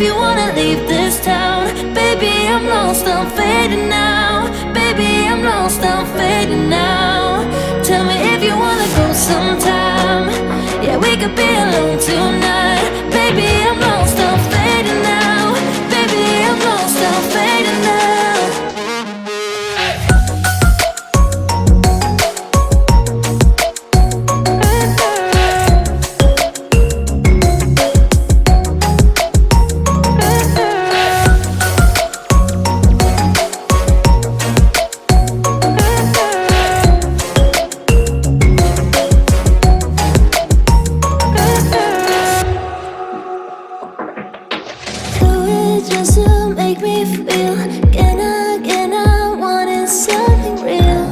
you wanna leave this town, baby, I'm lost, I'm fading now. Baby, I'm lost, I'm fading now. Tell me if you wanna go sometime. Yeah, we could be alone tonight. Baby, I'm lost, I'm fading now. Baby, I'm lost, I'm fading now. Just to make me feel again, I wanted something real.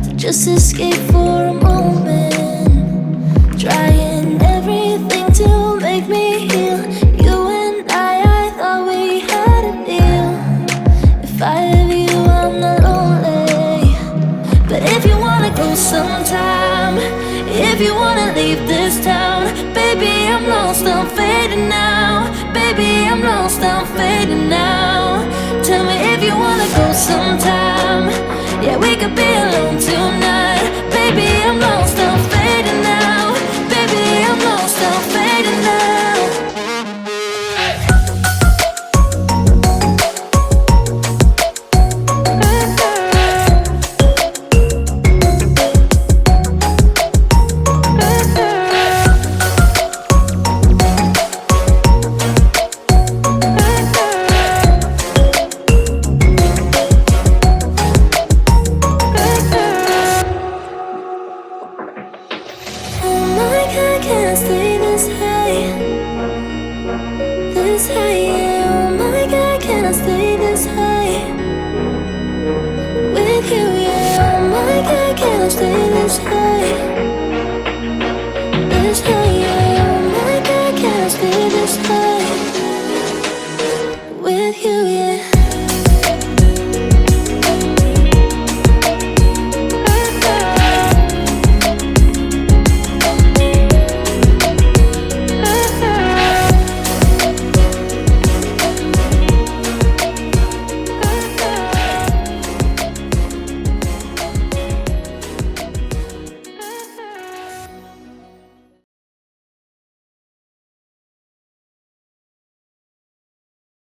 To just escape for a moment, trying everything to make me heal. You and I thought we had a deal. If I have you, I'm not lonely. But if you wanna go sometime, if you wanna leave this town, baby, I'm lost, I'm fading now. Baby, I'm lost, I'm fading now. Tell me if you wanna go sometime. Yeah, we could be alone tonight. Baby, I'm lost, I'm fading now. Baby, I'm lost, I'm fading now. I can't stay this high, this high.